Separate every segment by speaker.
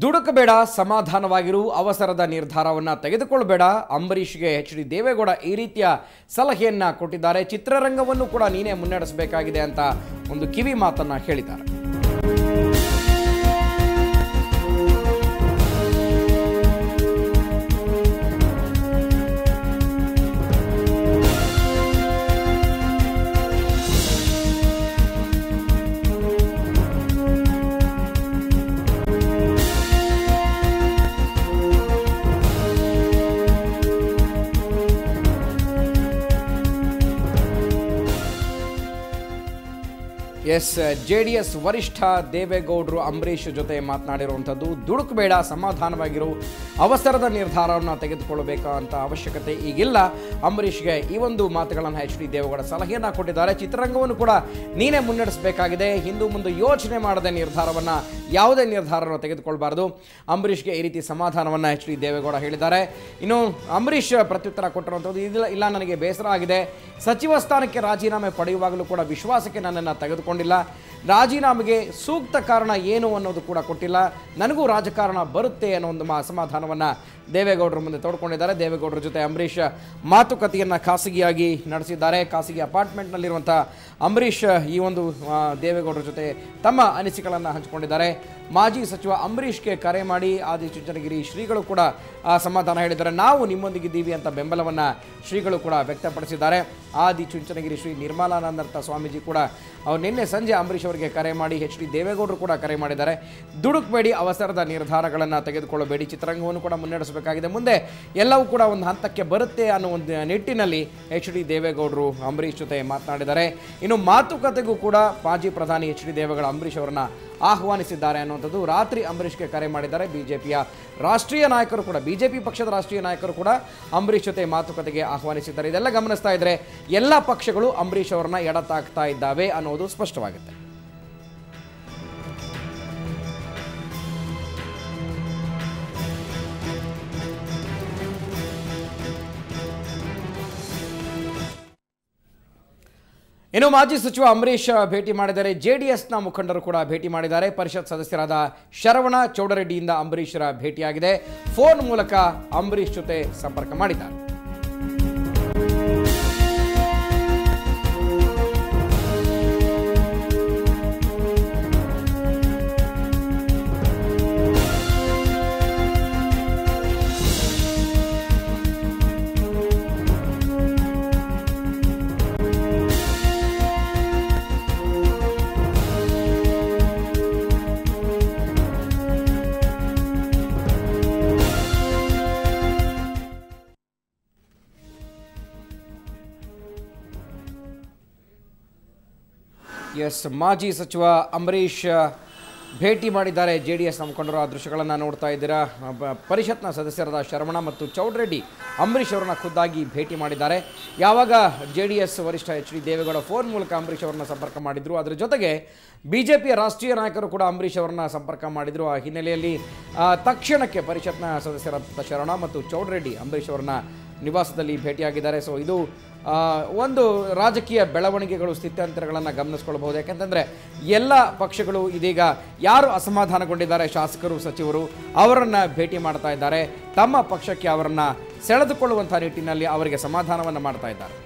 Speaker 1: ದುಡುಕಬೇಡ, ಸಮಾಧಾನವಾಗಿರು, ಅವಸರದ ನಿರ್ಧಾರವನ್ನು ತೆಗೆದುಕೊಳ್ಳಬೇಡ. ಅಂಬರೀಷ್ಗೆ ಎಚ್.ಡಿ. ದೇವೇಗೌಡ ಈ ರೀತಿಯ ಸಲಹೆಯನ್ನ ಕೊಟ್ಟಿದ್ದಾರೆ. ಚಿತ್ರರಂಗವನ್ನು ಕೂಡ ನೀನೇ ಮುನ್ನಡೆಸಬೇಕಾಗಿದೆ ಅಂತ ಒಂದು ಕಿವಿ ಮಾತನ್ನ ಹೇಳಿದ್ದಾರೆ. ಜೆಡಿಎಸ್ ವರಿಷ್ಠ ದೇವೇಗೌಡರು ಅಂಬರೀಷ್ ಜೊತೆ ಮಾತನಾಡಿರುವಂಥದ್ದು. ದುಡುಕಬೇಡ, ಸಮಾಧಾನವಾಗಿರು, ಅವಸರದ ನಿರ್ಧಾರವನ್ನು ತೆಗೆದುಕೊಳ್ಳಬೇಕಂತ ಅವಶ್ಯಕತೆ ಈಗಿಲ್ಲ. ಅಂಬರೀಷ್ಗೆ ಈ ಒಂದು ಮಾತುಗಳನ್ನು ಎಚ್.ಡಿ. ದೇವೇಗೌಡ ಸಲಹೆಯನ್ನು ಕೊಟ್ಟಿದ್ದಾರೆ. ಚಿತ್ರರಂಗವನ್ನು ಕೂಡ ನೀನೇ ಮುನ್ನಡೆಸಬೇಕಾಗಿದೆ, ಹಿಂದೂ ಮುಂದೆ ಯೋಚನೆ ಮಾಡದೆ ನಿರ್ಧಾರವನ್ನು, ಯಾವುದೇ ನಿರ್ಧಾರವನ್ನು ತೆಗೆದುಕೊಳ್ಬಾರ್ದು. ಅಂಬರೀಷ್ಗೆ ಈ ರೀತಿ ಸಮಾಧಾನವನ್ನು ಎಚ್.ಡಿ. ದೇವೇಗೌಡ ಹೇಳಿದ್ದಾರೆ. ಇನ್ನು ಅಂಬರೀಷ್ ಪ್ರತ್ಯುತ್ತರ ಕೊಟ್ಟಿರುವಂಥದ್ದು, ಇಲ್ಲ ನನಗೆ ಬೇಸರ ಆಗಿದೆ, ಸಚಿವ ಸ್ಥಾನಕ್ಕೆ ರಾಜೀನಾಮೆ ಪಡೆಯುವಾಗಲೂ ಕೂಡ ವಿಶ್ವಾಸಕ್ಕೆ ನನ್ನನ್ನು ತೆಗೆದುಕೊಂಡಿಲ್ಲ, ರಾಜೀನಾಮೆಗೆ ಸೂಕ್ತ ಕಾರಣ ಏನು ಅನ್ನೋದು ಕೂಡ ಕೊಟ್ಟಿಲ್ಲ, ನನಗೂ ರಾಜಕಾರಣ ಬರುತ್ತೆ ಅನ್ನೋ ಒಂದು ಅಸಮಾಧಾನವನ್ನು ದೇವೇಗೌಡರ ಮುಂದೆ ತೋಡ್ಕೊಂಡಿದ್ದಾರೆ. ದೇವೇಗೌಡರ ಜೊತೆ ಅಂಬರೀಷ್ ಮಾತುಕತೆಯನ್ನು ಖಾಸಗಿಯಾಗಿ ನಡೆಸಿದ್ದಾರೆ. ಖಾಸಗಿ ಅಪಾರ್ಟ್ಮೆಂಟ್ನಲ್ಲಿರುವಂಥ ಅಂಬರೀಷ್ ಈ ಒಂದು ದೇವೇಗೌಡರ ಜೊತೆ ತಮ್ಮ ಅನಿಸಿಕೆಗಳನ್ನು ಹಂಚಿಕೊಂಡಿದ್ದಾರೆ. ಮಾಜಿ ಸಚಿವ ಅಂಬರೀಷ್ಗೆ ಕರೆ ಮಾಡಿ ಆದಿಚುಂಚನಗಿರಿ ಶ್ರೀಗಳು ಕೂಡ ಸಮಾಧಾನ ಹೇಳಿದ್ದಾರೆ. ನಾವು ನಿಮ್ಮೊಂದಿಗಿದ್ದೀವಿ ಅಂತ ಬೆಂಬಲವನ್ನು ಶ್ರೀಗಳು ಕೂಡ ವ್ಯಕ್ತಪಡಿಸಿದ್ದಾರೆ. ಆದಿಚುಂಚನಗಿರಿ ಶ್ರೀ ನಿರ್ಮಲಾನಂದ ಸ್ವಾಮೀಜಿ ಕೂಡ ಅವರು ನಿನ್ನೆ ಸಂಜೆ ಅಂಬರೀಷ್ ಅವರಿಗೆ ಕರೆ ಮಾಡಿ ಎಚ್.ಡಿ. ದೇವೇಗೌಡರು ಕೂಡ ಕರೆ ಮಾಡಿದ್ದಾರೆ. ದುಡುಕಬೇಡಿ, ಅವಸರದ ನಿರ್ಧಾರಗಳನ್ನು ತೆಗೆದುಕೊಳ್ಳಬೇಡಿ, ಚಿತ್ರರಂಗವನ್ನು ಕೂಡ ಮುನ್ನಡೆಸಬೇಕಾಗಿದೆ, ಮುಂದೆ ಎಲ್ಲವೂ ಕೂಡ ಒಂದು ಹಂತಕ್ಕೆ ಬರುತ್ತೆ ಅನ್ನೋ ಒಂದು ನಿಟ್ಟಿನಲ್ಲಿ ಎಚ್.ಡಿ. ದೇವೇಗೌಡರು ಅಂಬರೀಷ್ ಜೊತೆ ಮಾತನಾಡಿದ್ದಾರೆ. ಇನ್ನು ಮಾತುಕತೆಗೂ ಕೂಡ ಮಾಜಿ ಪ್ರಧಾನಿ ಎಚ್.ಡಿ. ದೇವೇಗೌಡ ಅಂಬರೀಷ್ ಅವರನ್ನ ಆಹ್ವಾನಿಸಿದ್ದಾರೆ ಅನ್ನುವಂಥದ್ದು. ರಾತ್ರಿ ಅಂಬರೀಷ್ಗೆ ಕರೆ ಮಾಡಿದ್ದಾರೆ. ಬಿಜೆಪಿಯ ರಾಷ್ಟ್ರೀಯ ನಾಯಕರು ಕೂಡ, ಬಿಜೆಪಿ ಪಕ್ಷದ ರಾಷ್ಟ್ರೀಯ ನಾಯಕರು ಕೂಡ ಅಂಬರೀಷ್ ಜೊತೆ ಮಾತುಕತೆಗೆ ಆಹ್ವಾನಿಸಿದ್ದಾರೆ. ಇದೆಲ್ಲ ಗಮನಿಸ್ತಾ ಇದ್ರೆ ಎಲ್ಲ ಪಕ್ಷಗಳು ಅಂಬರೀಷ್ ಅವರನ್ನ ಎಡತಾಕ್ತಾ ಇದ್ದಾವೆ ಅನ್ನೋದು ಸ್ಪಷ್ಟವಾಗುತ್ತೆ. ಇನ್ನು ಮಾಜಿ ಸಚಿವ ಅಂಬರೀಷ್ ಭೇಟಿ ಮಾಡಿದ್ದಾರೆ. ಜೆಡಿಎಸ್ನ ಮುಖಂಡರು ಕೂಡ ಭೇಟಿ ಮಾಡಿದ್ದಾರೆ. ಪರಿಷತ್ ಸದಸ್ಯರಾದ ಶರವಣ ಚೌಡರೆಡ್ಡಿಯಿಂದ ಅಂಬರೀಷರ ಭೇಟಿಯಾಗಿದೆ. ಫೋನ್ ಮೂಲಕ ಅಂಬರೀಷ್ ಜೊತೆ ಸಂಪರ್ಕ ಮಾಡಿದ್ದಾರೆ. ಮಾಜಿ ಸಚಿವ ಅಂಬರೀಷ್ ಭೇಟಿ ಮಾಡಿದ್ದಾರೆ. ಜೆಡಿಎಸ್ನ ಮುಖಂಡರು ಆ ದೃಶ್ಯಗಳನ್ನು ನೋಡ್ತಾ ಇದ್ದೀರಾ. ಪರಿಷತ್ನ ಸದಸ್ಯರಾದ ಶರವಣ ಮತ್ತು ಚೌಡರೆಡ್ಡಿ ಅಂಬರೀಷ್ ಅವರನ್ನ ಖುದ್ದಾಗಿ ಭೇಟಿ ಮಾಡಿದ್ದಾರೆ. ಯಾವಾಗ ಜೆಡಿಎಸ್ ವರಿಷ್ಠ ಎಚ್.ಡಿ. ದೇವೇಗೌಡ ಫೋನ್ ಮೂಲಕ ಅಂಬರೀಷ್ ಅವರನ್ನ ಸಂಪರ್ಕ ಮಾಡಿದ್ರು, ಅದರ ಜೊತೆಗೆ ಬಿಜೆಪಿಯ ರಾಷ್ಟ್ರೀಯ ನಾಯಕರು ಕೂಡ ಅಂಬರೀಷ್ ಅವರನ್ನ ಸಂಪರ್ಕ ಮಾಡಿದ್ರು. ಆ ಹಿನ್ನೆಲೆಯಲ್ಲಿ ತಕ್ಷಣಕ್ಕೆ ಪರಿಷತ್ನ ಸದಸ್ಯರಾದ ಶರವಣ ಮತ್ತು ಚೌಡರೆಡ್ಡಿ ಅಂಬರೀಷ್ ಅವರನ್ನ ನಿವಾಸದಲ್ಲಿ ಭೇಟಿಯಾಗಿದ್ದಾರೆ. ಸೊ ಇದು ಒಂದು ರಾಜಕೀಯ ಬೆಳವಣಿಗೆಗಳು, ಸ್ಥಿತ್ಯಂತರಗಳನ್ನು ಗಮನಿಸ್ಕೊಳ್ಬಹುದು. ಯಾಕೆಂತಂದರೆ ಎಲ್ಲ ಪಕ್ಷಗಳು ಇದೀಗ ಯಾರು ಅಸಮಾಧಾನಗೊಂಡಿದ್ದಾರೆ, ಶಾಸಕರು, ಸಚಿವರು, ಅವರನ್ನು ಭೇಟಿ ಮಾಡ್ತಾ ಇದ್ದಾರೆ. ತಮ್ಮ ಪಕ್ಷಕ್ಕೆ ಅವರನ್ನು ಸೆಳೆದುಕೊಳ್ಳುವಂಥ ನಿಟ್ಟಿನಲ್ಲಿ ಅವರಿಗೆ ಸಮಾಧಾನವನ್ನು ಮಾಡ್ತಾ ಇದ್ದಾರೆ.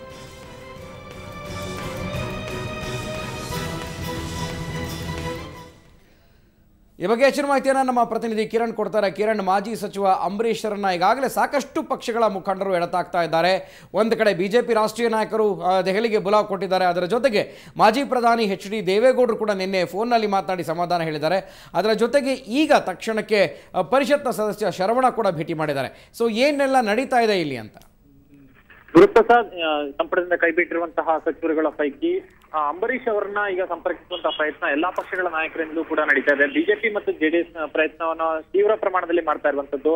Speaker 1: ಈ ಬಗ್ಗೆ ಹೆಚ್ಚಿನ ಮಾಹಿತಿಯನ್ನು ನಮ್ಮ ಪ್ರತಿನಿಧಿ ಕಿರಣ್ ಕೊಡ್ತಾರೆ. ಕಿರಣ್, ಮಾಜಿ ಸಚಿವ ಅಂಬರೀಷರನ್ನ ಈಗಾಗಲೇ ಸಾಕಷ್ಟು ಪಕ್ಷಗಳ ಮುಖಂಡರು ಎಡತಾಕ್ತಾ ಇದ್ದಾರೆ. ಒಂದು ಕಡೆ ಬಿಜೆಪಿ ರಾಷ್ಟ್ರೀಯ ನಾಯಕರು ದೆಹಲಿಗೆ ಬುಲಾವ್ ಕೊಟ್ಟಿದ್ದಾರೆ. ಅದರ ಜೊತೆಗೆ ಮಾಜಿ ಪ್ರಧಾನಿ ಎಚ್.ಡಿ. ದೇವೇಗೌಡರು ಕೂಡ ನಿನ್ನೆ ಫೋನ್ನಲ್ಲಿ ಮಾತನಾಡಿ ಸಮಾಧಾನ ಹೇಳಿದ್ದಾರೆ. ಅದರ ಜೊತೆಗೆ ಈಗ ತಕ್ಷಣಕ್ಕೆ ಪರಿಷತ್ನ ಸದಸ್ಯ ಶರವಣ ಕೂಡ ಭೇಟಿ ಮಾಡಿದ್ದಾರೆ. ಸೊ ಏನೆಲ್ಲ ನಡೀತಾ ಇದೆ ಇಲ್ಲಿ ಅಂತ?
Speaker 2: ಗುರುಪ್ರಸಾದ್, ಸಂಪುಟದಿಂದ ಕೈಬಿಟ್ಟಿರುವಂತಹ ಸಚಿವರುಗಳ ಪೈಕಿ ಅಂಬರೀಷ್ ಅವರನ್ನ ಈಗ ಸಂಪರ್ಕಿಸುವಂತಹ ಪ್ರಯತ್ನ ಎಲ್ಲಾ ಪಕ್ಷಗಳ ನಾಯಕರಿಂದಲೂ ಕೂಡ ನಡೀತಾ ಇದೆ. ಬಿಜೆಪಿ ಮತ್ತು ಜೆಡಿಎಸ್ ಪ್ರಯತ್ನವನ್ನ ತೀವ್ರ ಪ್ರಮಾಣದಲ್ಲಿ ಮಾಡ್ತಾ ಇರುವಂತದ್ದು.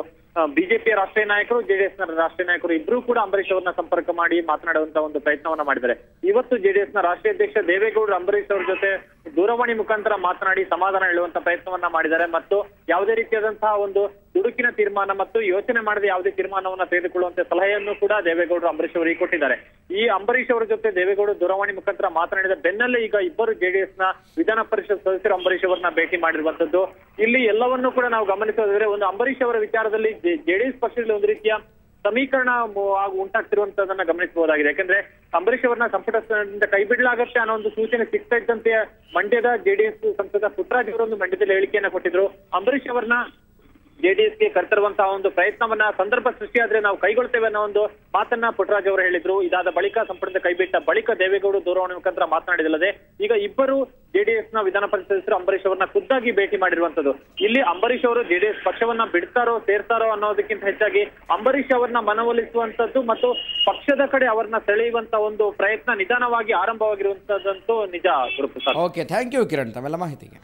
Speaker 2: ಬಿಜೆಪಿಯ ರಾಷ್ಟ್ರೀಯ ನಾಯಕರು, ಜೆಡಿಎಸ್ ನ ರಾಷ್ಟ್ರೀಯ ನಾಯಕರು ಇಬ್ರು ಕೂಡ ಅಂಬರೀಷ್ ಅವರನ್ನ ಸಂಪರ್ಕ ಮಾಡಿ ಮಾತನಾಡುವಂತಹ ಒಂದು ಪ್ರಯತ್ನವನ್ನ ಮಾಡಿದ್ದಾರೆ. ಇವತ್ತು ಜೆಡಿಎಸ್ ನ ರಾಷ್ಟ್ರೀಯ ಅಧ್ಯಕ್ಷ ದೇವೇಗೌಡರು ಅಂಬರೀಷ್ ಅವರ ಜೊತೆ ದೂರವಾಣಿ ಮುಖಾಂತರ ಮಾತನಾಡಿ ಸಮಾಧಾನ ಹೇಳುವಂತ ಪ್ರಯತ್ನವನ್ನ ಮಾಡಿದ್ದಾರೆ. ಮತ್ತು ಯಾವುದೇ ರೀತಿಯಾದಂತಹ ಒಂದು ದುಡುಕಿನ ತೀರ್ಮಾನ ಮತ್ತು ಯೋಚನೆ ಮಾಡದೆ ಯಾವುದೇ ತೀರ್ಮಾನವನ್ನ ತೆಗೆದುಕೊಳ್ಳುವಂತೆ ಸಲಹೆಯನ್ನು ಕೂಡ ದೇವೇಗೌಡರು ಅಂಬರೀಶ್ ಅವರಿಗೆ ಕೊಟ್ಟಿದ್ದಾರೆ. ಈ ಅಂಬರೀಶ್ ಅವರ ಜೊತೆ ದೇವೇಗೌಡರು ದೂರವಾಣಿ ಮುಖಾಂತರ ಮಾತನಾಡಿದ ಬೆನ್ನಲ್ಲೇ ಈಗ ಇಬ್ಬರು ಜೆಡಿಎಸ್ ನ ವಿಧಾನ ಪರಿಷತ್ ಸದಸ್ಯರು ಅಂಬರೀಶ್ ಅವರನ್ನ ಭೇಟಿ ಮಾಡಿರುವಂತದ್ದು. ಇಲ್ಲಿ ಎಲ್ಲವನ್ನೂ ಕೂಡ ನಾವು ಗಮನಿಸೋದಾದ್ರೆ ಒಂದು ಅಂಬರೀಶ್ ಅವರ ವಿಚಾರದಲ್ಲಿ ಜೆಡಿಎಸ್ ಪಕ್ಷದಲ್ಲಿ ಒಂದು ರೀತಿಯ ಸಮೀಕರಣ ಉಂಟಾಗ್ತಿರುವಂತದನ್ನ ಗಮನಿಸಬಹುದಾಗಿದೆ. ಯಾಕಂದ್ರೆ ಅಂಬರೀಶ್ ಅವರನ್ನ ಸಂಪುಟದಿಂದ ಕೈ ಬಿಡಲಾಗತ್ತೆ ಅನ್ನೋ ಒಂದು ಸೂಚನೆ ಸಿಗ್ತಾ ಇದ್ದಂತೆ ಮಂಡ್ಯದ ಜೆಡಿಎಸ್ ಸಂಸದ ಪುಟ್ಟರಾಜ್ ಅವರೊಂದು ಮಂಡ್ಯದಲ್ಲಿ ಹೇಳಿಕೆಯನ್ನ ಕೊಟ್ಟಿದ್ರು. ಅಂಬರೀಶ್ ಅವರನ್ನ ಜೆಡಿಎಸ್ಗೆ ಕರೆತರುವಂತಹ ಒಂದು ಪ್ರಯತ್ನವನ್ನ ಸಂದರ್ಭ ಸೃಷ್ಟಿಯಾದ್ರೆ ನಾವು ಕೈಗೊಳ್ತೇವೆ ಅನ್ನೋ ಒಂದು ಮಾತನ್ನ ಪುಟ್ಟರಾಜ್ ಅವರು ಹೇಳಿದ್ರು. ಇದಾದ ಬಳಿಕ ಸಂಪುಟದಿಂದ ಕೈಬಿಟ್ಟ ಬಳಿಕ ದೇವೇಗೌಡರು ದೂರವಾಣಿ ಮುಖಾಂತರ ಮಾತನಾಡಿದಲ್ಲದೆ ಈಗ ಇಬ್ಬರು ಜೆಡಿಎಸ್ ನ ವಿಧಾನ ಪರಿಷತ್ ಸದಸ್ಯರು ಅಂಬರೀಶ್ ಅವರನ್ನ ಖುದ್ದಾಗಿ ಭೇಟಿ ಮಾಡಿರುವಂತದ್ದು. ಇಲ್ಲಿ ಅಂಬರೀಶ್ ಅವರು ಜೆಡಿಎಸ್ ಪಕ್ಷವನ್ನ ಬಿಡ್ತಾರೋ ಸೇರ್ತಾರೋ ಅನ್ನೋದಕ್ಕಿಂತ ಹೆಚ್ಚಾಗಿ ಅಂಬರೀಶ್ ಅವರನ್ನ ಮನವೊಲಿಸುವಂತದ್ದು ಮತ್ತು ಪಕ್ಷದ ಕಡೆ ಅವರನ್ನ ಸೆಳೆಯುವಂತ ಒಂದು ಪ್ರಯತ್ನ ನಿಧಾನವಾಗಿ ಆರಂಭವಾಗಿರುವಂತದ್ದಂತೂ ನಿಜ Guruprasad.
Speaker 1: Okay, thank you Kiran ತಮ್ಮೆಲ್ಲ ಮಾಹಿತಿಗೆ.